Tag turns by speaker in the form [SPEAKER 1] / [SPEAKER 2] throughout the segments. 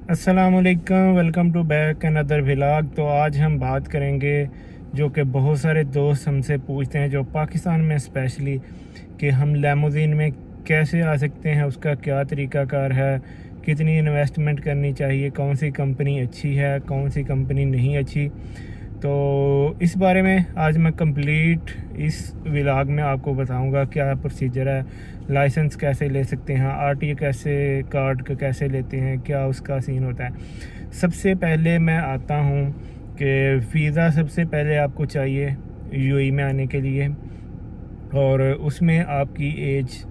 [SPEAKER 1] अस्सलामुअलैकुम, welcome to back another vlog. तो आज हम बात करेंगे जो कि बहुत सारे दोस्त हमसे पूछते हैं, जो पाकिस्तान में स्पेशली, कि हम लिमोज़िन में कैसे आ सकते हैं, उसका क्या तरीक़ाकार है, कितनी इन्वेस्टमेंट करनी चाहिए, कौन सी कंपनी अच्छी है, कौन सी कंपनी नहीं अच्छी। तो इस बारे में आज मैं कंप्लीट इस व्लॉग में आपको बताऊंगा क्या प्रोसीजर है, लाइसेंस कैसे ले सकते हैं, आरटीए कैसे कार्ड का कैसे लेते हैं, क्या उसका सीन होता है। सबसे पहले मैं आता हूं कि वीज़ा सबसे पहले आपको चाहिए यूएई में आने के लिए, और उसमें आपकी एज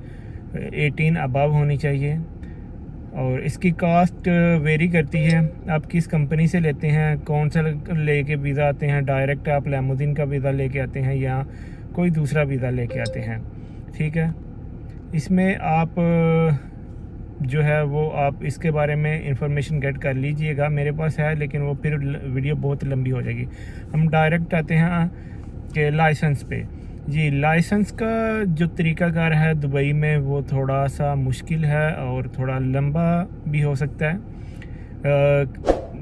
[SPEAKER 1] 18 अबव होनी चाहिए। और इसकी कास्ट वेरी करती है, आप किस कंपनी से लेते हैं, कौन सा लेके वीज़ा आते हैं, डायरेक्ट आप लिमोज़िन का वीज़ा लेके आते हैं या कोई दूसरा वीज़ा लेके आते हैं। ठीक है, इसमें आप जो है वो आप इसके बारे में इंफॉर्मेशन गेट कर लीजिएगा, मेरे पास है, लेकिन वो फिर वीडियो बहुत लंबी हो जाएगी। हम डायरेक्ट आते हैं कि लाइसेंस पे। जी, लाइसेंस का जो तरीक़ाकार है दुबई में वो थोड़ा सा मुश्किल है और थोड़ा लंबा भी हो सकता है।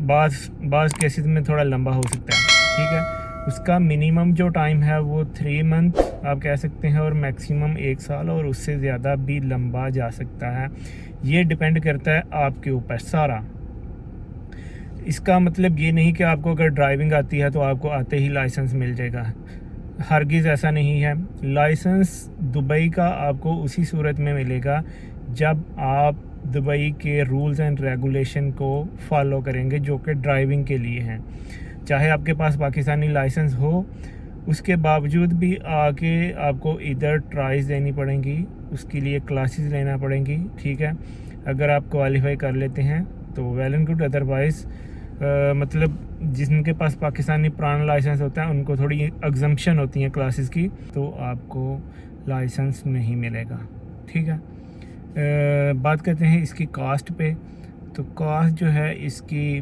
[SPEAKER 1] बाज़ केसेस में थोड़ा लंबा हो सकता है। ठीक है, उसका मिनिमम जो टाइम है वो 3 मंथ आप कह सकते हैं, और मैक्सिमम 1 साल, और उससे ज़्यादा भी लंबा जा सकता है। ये डिपेंड करता है आपके ऊपर सारा। इसका मतलब ये नहीं कि आपको अगर ड्राइविंग आती है तो आपको आते ही लाइसेंस मिल जाएगा, हरगिज़ ऐसा नहीं है। लाइसेंस दुबई का आपको उसी सूरत में मिलेगा जब आप दुबई के रूल्स एंड रेगुलेशन को फॉलो करेंगे, जो कि ड्राइविंग के लिए हैं। चाहे आपके पास पाकिस्तानी लाइसेंस हो, उसके बावजूद भी आके आपको इधर ट्राइज देनी पड़ेंगी, उसके लिए क्लासेस लेना पड़ेंगी। ठीक है, अगर आप क्वालिफाई कर लेते हैं तो वेल एंड गुड, अदरवाइज़ मतलब जिनके पास पाकिस्तानी पुराना लाइसेंस होता है उनको थोड़ी एग्जम्पशन होती हैं क्लासेस की, तो आपको लाइसेंस नहीं मिलेगा। ठीक है, बात करते हैं इसकी कास्ट पे। तो कास्ट जो है इसकी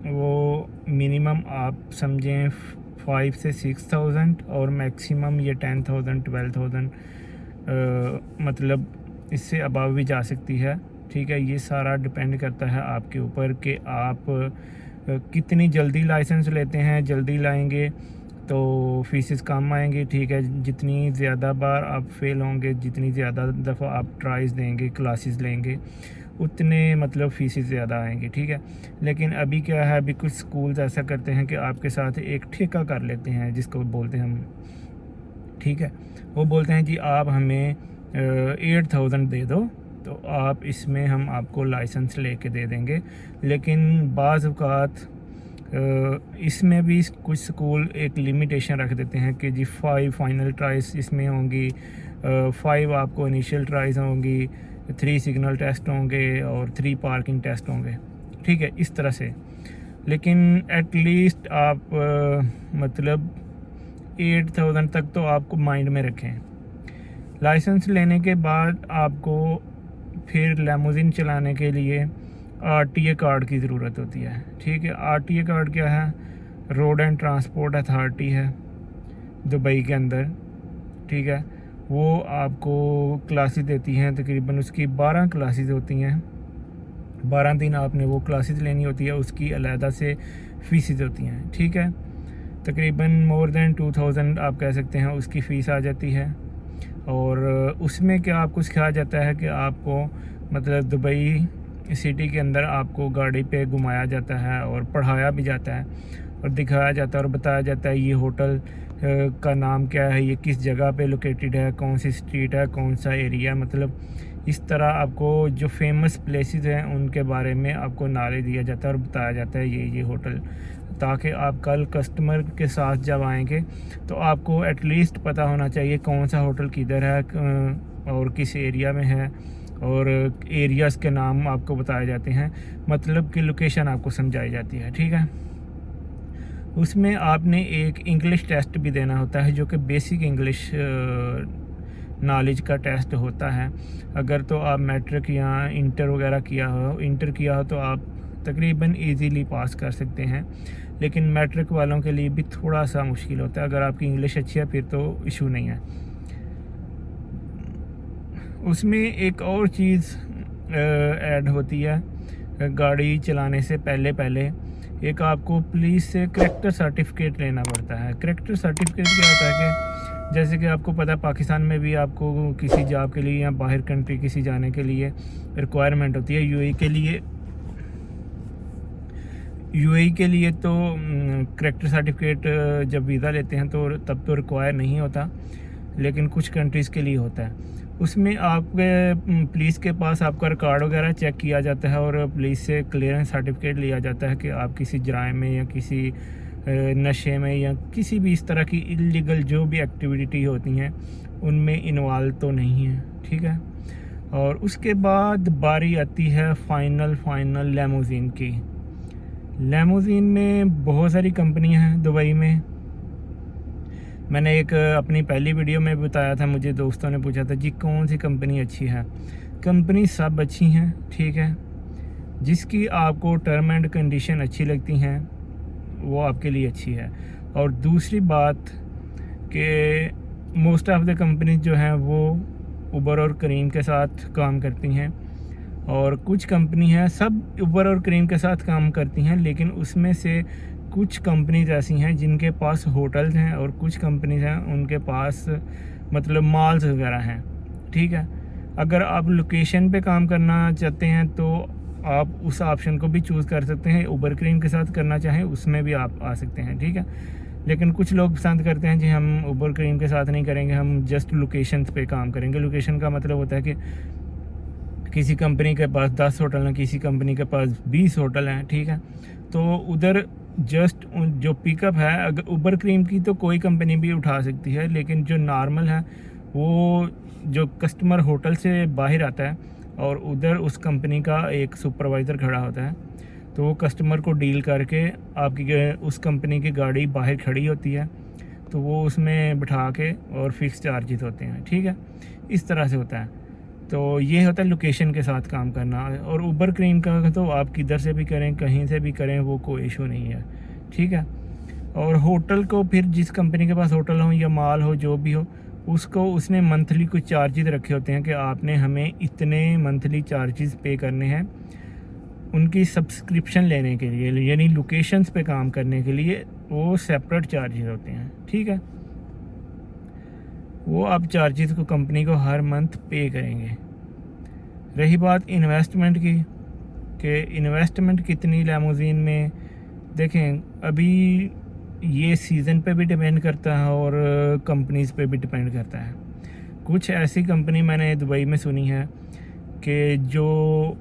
[SPEAKER 1] वो मिनिमम आप समझें 5 से 6,000, और मैक्सिमम ये 10,000 12,000 मतलब इससे अबव भी जा सकती है। ठीक है, ये सारा डिपेंड करता है आपके ऊपर कि आप कितनी जल्दी लाइसेंस लेते हैं। जल्दी लाएंगे तो फीसेस कम आएंगी। ठीक है, जितनी ज़्यादा बार आप फेल होंगे, जितनी ज़्यादा दफ़ा आप ट्राइज देंगे, क्लासेस लेंगे, उतने मतलब फ़ीसेस ज़्यादा आएंगी। ठीक है, लेकिन अभी क्या है, अभी कुछ स्कूल्स ऐसा करते हैं कि आपके साथ एक ठेका कर लेते हैं, जिसको बोलते हैं हम। ठीक है, वो बोलते हैं जी आप हमें 8,000 दे दो, तो आप इसमें हम आपको लाइसेंस लेके दे देंगे। लेकिन बाज़ औक़ात इसमें भी कुछ स्कूल एक लिमिटेशन रख देते हैं कि जी 5 फाइनल ट्राइज इसमें होंगी, 5 आपको इनिशियल ट्राइज होंगी, 3 सिग्नल टेस्ट होंगे और 3 पार्किंग टेस्ट होंगे। ठीक है, इस तरह से। लेकिन एटलीस्ट आप मतलब 8,000 तक तो आपको माइंड में रखें। लाइसेंस लेने के बाद आपको फिर लिमोज़िन चलाने के लिए आरटीए कार्ड की ज़रूरत होती है। ठीक है, आरटीए कार्ड क्या है? रोड एंड ट्रांसपोर्ट अथॉरिटी है दुबई के अंदर। ठीक है, वो आपको क्लासेस देती हैं, तकरीबन उसकी 12 क्लासेस होती हैं। 12 दिन आपने वो क्लासेस लेनी होती है, उसकी अलहदा से फ़ीसेस होती हैं। ठीक है, तकरीबन मोर देन 2,000 आप कह सकते हैं उसकी फ़ीस आ जाती है। और उसमें क्या आपको सिखाया जाता है कि आपको मतलब दुबई सिटी के अंदर आपको गाड़ी पे घुमाया जाता है और पढ़ाया भी जाता है और दिखाया जाता है और बताया जाता है ये होटल का नाम क्या है, ये किस जगह पे लोकेटेड है, कौन सी स्ट्रीट है, कौन सा एरिया। मतलब इस तरह आपको जो फेमस प्लेसेस हैं उनके बारे में आपको नॉलेज दिया जाता है और बताया जाता है ये होटल, ताकि आप कल कस्टमर के साथ जब आएंगे तो आपको एटलीस्ट पता होना चाहिए कौन सा होटल किधर है और किस एरिया में है, और एरियाज़ के नाम आपको बताए जाते हैं, मतलब कि लोकेशन आपको समझाई जाती है। ठीक है, उसमें आपने एक इंग्लिश टेस्ट भी देना होता है, जो कि बेसिक इंग्लिश नॉलेज का टेस्ट होता है। अगर तो आप मैट्रिक या इंटर वगैरह किया हो तो आप तकरीबन इजीली पास कर सकते हैं, लेकिन मैट्रिक वालों के लिए भी थोड़ा सा मुश्किल होता है। अगर आपकी इंग्लिश अच्छी है फिर तो इशू नहीं है। उसमें एक और चीज़ ऐड होती है गाड़ी चलाने से पहले पहले एक आपको पुलिस से करैक्टर सर्टिफिकेट लेना पड़ता है। करैक्टर सर्टिफिकेट क्या होता है कि जैसे कि आपको पता है पाकिस्तान में भी आपको किसी जॉब के लिए या बाहर कंट्री किसी जाने के लिए रिक्वायरमेंट होती है। यूएई के लिए तो करैक्टर सर्टिफिकेट जब वीज़ा लेते हैं तो तब तो रिक्वायर नहीं होता, लेकिन कुछ कंट्रीज़ के लिए होता है। उसमें आपके पुलिस के पास आपका रिकॉर्ड वगैरह चेक किया जाता है और पुलिस से क्लियरेंस सर्टिफिकेट लिया जाता है कि आप किसी जराइम में या किसी नशे में या किसी भी इस तरह की इलीगल जो भी एक्टिविटी होती हैं उनमें इन्वॉल्व तो नहीं है, ठीक है। और उसके बाद बारी आती है फाइनल लेमोजीन की। लेमोजीन में बहुत सारी कंपनियां हैं दुबई में। मैंने एक अपनी पहली वीडियो में बताया था, मुझे दोस्तों ने पूछा था जी कौन सी कंपनी अच्छी है। कंपनी सब अच्छी हैं, ठीक है। जिसकी आपको टर्म एंड कंडीशन अच्छी लगती हैं वो आपके लिए अच्छी है। और दूसरी बात कि मोस्ट ऑफ द कंपनी जो हैं वो उबर और करीम के साथ काम करती हैं, और कुछ कंपनी हैं सब उबर और करीम के साथ काम करती हैं, लेकिन उसमें से कुछ कंपनीज ऐसी हैं जिनके पास होटल्स हैं और कुछ कंपनीज हैं उनके पास मतलब मॉल्स वगैरह हैं, ठीक है। अगर आप लोकेशन पे काम करना चाहते हैं तो आप उस ऑप्शन को भी चूज़ कर सकते हैं। उबर करीम के साथ करना चाहें उसमें भी आप आ सकते हैं, ठीक है। लेकिन कुछ लोग पसंद करते हैं जी हम उबर करीम के साथ नहीं करेंगे, हम जस्ट लोकेशन पे काम करेंगे। लोकेशन का मतलब होता है कि किसी कंपनी के पास 10 होटल हैं, किसी कंपनी के पास 20 होटल हैं, ठीक है। तो उधर जस्ट जो पिकअप है, अगर उबर करीम की तो कोई कंपनी भी उठा सकती है, लेकिन जो नॉर्मल है वो जो कस्टमर होटल से बाहर आता है और उधर उस कंपनी का एक सुपरवाइज़र खड़ा होता है, तो वो कस्टमर को डील करके आपकी उस कंपनी की गाड़ी बाहर खड़ी होती है तो वो उसमें बिठा के और फिक्स चार्जेस होते हैं, ठीक है। इस तरह से होता है। तो ये होता है लोकेशन के साथ काम करना। और उबर करीम का तो आप किधर से भी करें, कहीं से भी करें, वो कोई इशू नहीं है, ठीक है। और होटल को फिर जिस कंपनी के पास होटल हो या माल हो जो भी हो, उसको उसने मंथली कुछ चार्जेस रखे होते हैं कि आपने हमें इतने मंथली चार्जेस पे करने हैं उनकी सब्सक्रिप्शन लेने के लिए, यानी लोकेशंस पे काम करने के लिए वो सेपरेट चार्जेस होते हैं, ठीक है। वो आप चार्जेस को कंपनी को हर मंथ पे करेंगे। रही बात इन्वेस्टमेंट की कि इन्वेस्टमेंट कितनी लेमोजीन में, देखें अभी ये सीज़न पे भी डिपेंड करता है और कंपनीज़ पे भी डिपेंड करता है। कुछ ऐसी कंपनी मैंने दुबई में सुनी है कि जो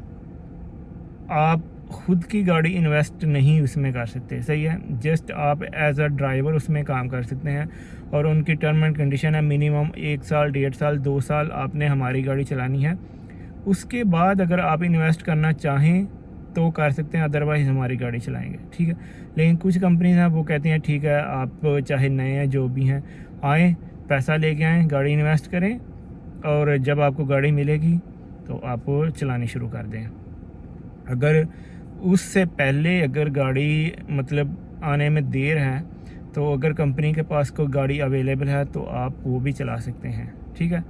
[SPEAKER 1] आप खुद की गाड़ी इन्वेस्ट नहीं उसमें कर सकते, सही है। जस्ट आप एज अ ड्राइवर उसमें काम कर सकते हैं और उनकी टर्म एंड कंडीशन है मिनिमम 1 साल, 1.5 साल, 2 साल आपने हमारी गाड़ी चलानी है। उसके बाद अगर आप इन्वेस्ट करना चाहें तो कर सकते हैं, अदरवाइज़ हमारी गाड़ी चलाएंगे, ठीक है। लेकिन कुछ कंपनीज हैं वो कहती हैं ठीक है आप चाहे नए हैं जो भी हैं आएँ, पैसा लेके आएँ, गाड़ी इन्वेस्ट करें और जब आपको गाड़ी मिलेगी तो आप चलानी शुरू कर दें। अगर उससे पहले अगर गाड़ी मतलब आने में देर है तो अगर कंपनी के पास कोई गाड़ी अवेलेबल है तो आप वो भी चला सकते हैं, ठीक है।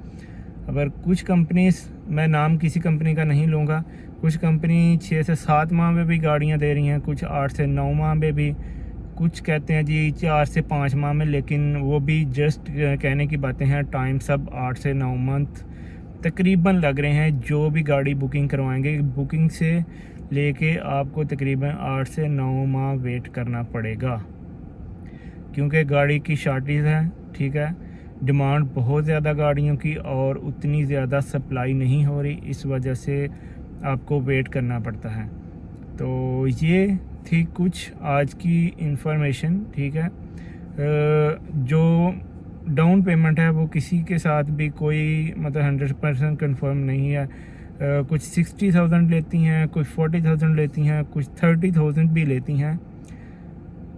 [SPEAKER 1] अगर कुछ कंपनीज, मैं नाम किसी कंपनी का नहीं लूँगा, कुछ कंपनी 6 से 7 माह में भी गाड़ियाँ दे रही हैं, कुछ 8 से 9 माह में भी, कुछ कहते हैं जी 4 से 5 माह में, लेकिन वो भी जस्ट कहने की बातें हैं। टाइम सब 8 से 9 मंथ तकरीबन लग रहे हैं जो भी गाड़ी बुकिंग करवाएंगे। बुकिंग से लेके आपको तकरीबन 8 से 9 माह वेट करना पड़ेगा क्योंकि गाड़ी की शॉर्टेज है, ठीक है। डिमांड बहुत ज़्यादा गाड़ियों की और उतनी ज़्यादा सप्लाई नहीं हो रही, इस वजह से आपको वेट करना पड़ता है। तो ये थी कुछ आज की इंफॉर्मेशन, ठीक है। जो डाउन पेमेंट है वो किसी के साथ भी कोई मतलब 100% कंफर्म नहीं है। कुछ 60,000 लेती हैं, कुछ 40,000 लेती हैं, कुछ 30,000 भी लेती हैं।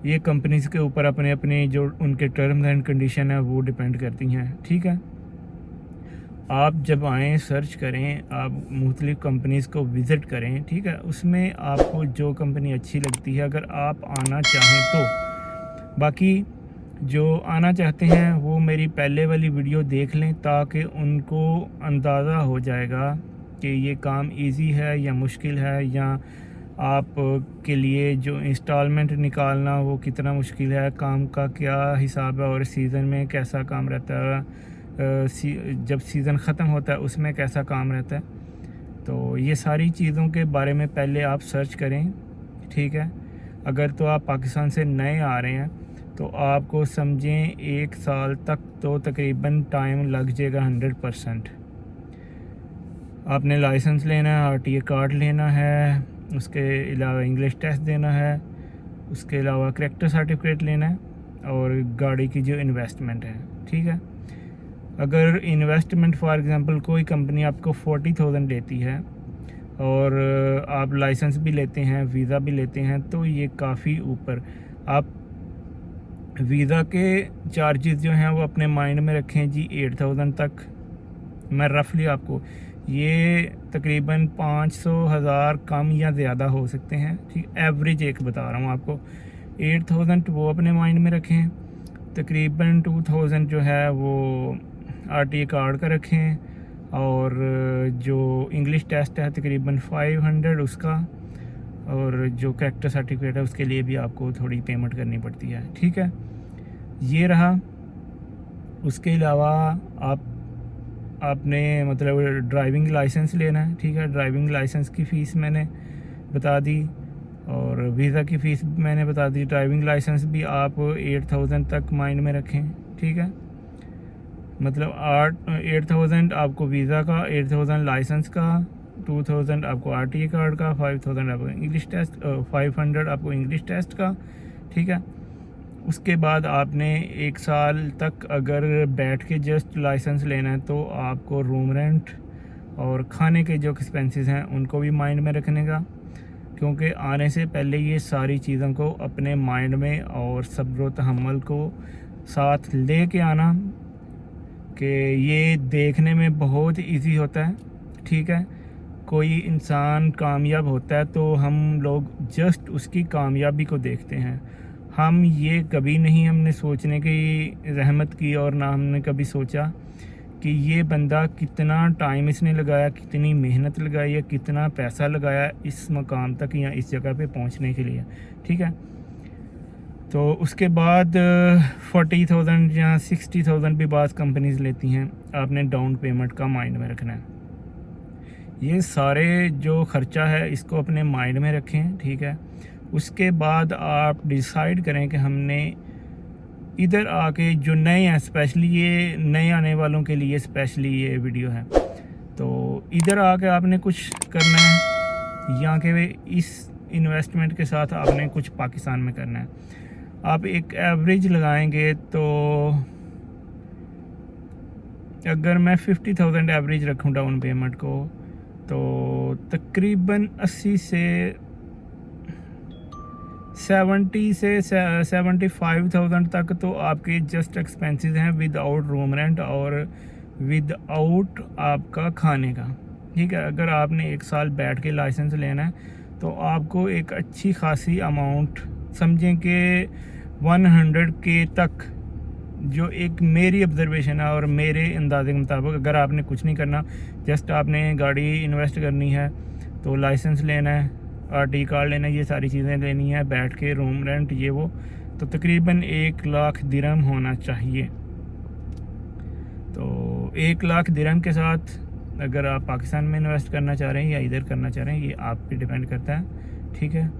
[SPEAKER 1] ये कंपनीज़ के ऊपर अपने अपने जो उनके टर्म्स एंड कंडीशन है वो डिपेंड करती हैं, ठीक है। आप जब आएँ सर्च करें, आप मुख्तलिफ़ कंपनीज़ को विज़िट करें, ठीक है। उसमें आपको जो कंपनी अच्छी लगती है अगर आप आना चाहें तो। बाकी जो आना चाहते हैं वो मेरी पहले वाली वीडियो देख लें ताकि उनको अंदाज़ा हो जाएगा कि ये काम इजी है या मुश्किल है, या आप के लिए जो इंस्टॉलमेंट निकालना वो कितना मुश्किल है, काम का क्या हिसाब है और सीज़न में कैसा काम रहता है, जब सीज़न ख़त्म होता है उसमें कैसा काम रहता है। तो ये सारी चीज़ों के बारे में पहले आप सर्च करें, ठीक है। अगर तो आप पाकिस्तान से नए आ रहे हैं तो आपको समझें 1 साल तक तो तकरीबन टाइम लग जाएगा 100%। आपने लाइसेंस लेना है, आरटीए कार्ड लेना है, उसके अलावा इंग्लिश टेस्ट देना है, उसके अलावा करैक्टर सर्टिफिकेट लेना है और गाड़ी की जो इन्वेस्टमेंट है, ठीक है। अगर इन्वेस्टमेंट फॉर एग्ज़ाम्पल कोई कंपनी आपको 40,000 लेती है और आप लाइसेंस भी लेते हैं, वीज़ा भी लेते हैं, तो ये काफ़ी ऊपर। आप वीज़ा के चार्जेस जो हैं वो अपने माइंड में रखें जी, 8,000 तक। मैं रफली आपको ये तकरीबन 500,000 कम या ज़्यादा हो सकते हैं, ठीक। एवरेज एक बता रहा हूँ आपको, 8,000 वो अपने माइंड में रखें। तकरीबन 2,000 जो है वो आरटीए कार्ड का रखें और जो इंग्लिश टेस्ट है तकरीबन 500 उसका, और जो करैक्टर सर्टिफिकेट है उसके लिए भी आपको थोड़ी पेमेंट करनी पड़ती है, ठीक है। ये रहा। उसके अलावा आपने मतलब ड्राइविंग लाइसेंस लेना है, ठीक है। ड्राइविंग लाइसेंस की फ़ीस मैंने बता दी और वीज़ा की फ़ीस मैंने बता दी। ड्राइविंग लाइसेंस भी आप 8,000 तक माइंड में रखें, ठीक है। मतलब 8,000 आपको वीज़ा का, 8,000 लाइसेंस का, 2,000 आपको आरटीए कार्ड का, 5,000 आपको इंग्लिश टेस्ट, 500 आपको इंग्लिश टेस्ट का, ठीक है। उसके बाद आपने 1 साल तक अगर बैठ के जस्ट लाइसेंस लेना है तो आपको रूम रेंट और खाने के जो एक्सपेंसेस हैं उनको भी माइंड में रखने का, क्योंकि आने से पहले ये सारी चीज़ों को अपने माइंड में और सब्र व तहम्मुल को साथ ले के आना कि ये देखने में बहुत इजी होता है, ठीक है। कोई इंसान कामयाब होता है तो हम लोग जस्ट उसकी कामयाबी को देखते हैं, हम ये कभी नहीं हमने सोचने की रहमत की और ना हमने कभी सोचा कि ये बंदा कितना टाइम इसने लगाया, कितनी मेहनत लगाई है, कितना पैसा लगाया इस मकाम तक या इस जगह पे पहुंचने के लिए, ठीक है। तो उसके बाद 40,000 या 60,000 भी बाज़ कंपनीज लेती हैं, आपने डाउन पेमेंट का माइंड में रखना है। ये सारे जो ख़र्चा है इसको अपने माइंड में रखें, ठीक है। उसके बाद आप डिसाइड करें कि हमने इधर आके जो नए हैं, स्पेशली ये नए आने वालों के लिए स्पेशली ये वीडियो है, तो इधर आके आपने कुछ करना है या कि इस इन्वेस्टमेंट के साथ आपने कुछ पाकिस्तान में करना है। आप एक एवरेज लगाएंगे तो अगर मैं 50,000 एवरेज रखूँ डाउन पेमेंट को तो तकरीबन 80 से 70 से 75,000 तक तो आपके जस्ट एक्सपेंसेस हैं विदाउट रूम रेंट और विदाउट आपका खाने का, ठीक है। अगर आपने 1 साल बैठ के लाइसेंस लेना है तो आपको एक अच्छी खासी अमाउंट समझें कि 100K तक, जो एक मेरी ऑब्जर्वेशन है और मेरे अंदाजे के मुताबिक, अगर आपने कुछ नहीं करना, जस्ट आपने गाड़ी इन्वेस्ट करनी है तो लाइसेंस लेना है, आरटी कार्ड लेना है, ये सारी चीज़ें लेनी है, बैठ के रूम रेंट ये वो, तो तकरीबन 1 लाख दिरहम होना चाहिए। तो 1 लाख दिरहम के साथ अगर आप पाकिस्तान में इन्वेस्ट करना चाह रहे हैं या इधर करना चाह रहे हैं, ये आप पे डिपेंड करता है, ठीक है।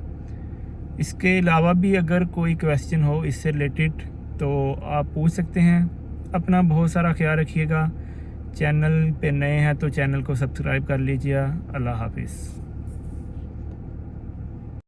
[SPEAKER 1] इसके अलावा भी अगर कोई क्वेश्चन हो इससे रिलेटेड तो आप पूछ सकते हैं। अपना बहुत सारा ख्याल रखिएगा। चैनल पे नए हैं तो चैनल को सब्सक्राइब कर लीजिए। अल्लाह हाफिज़।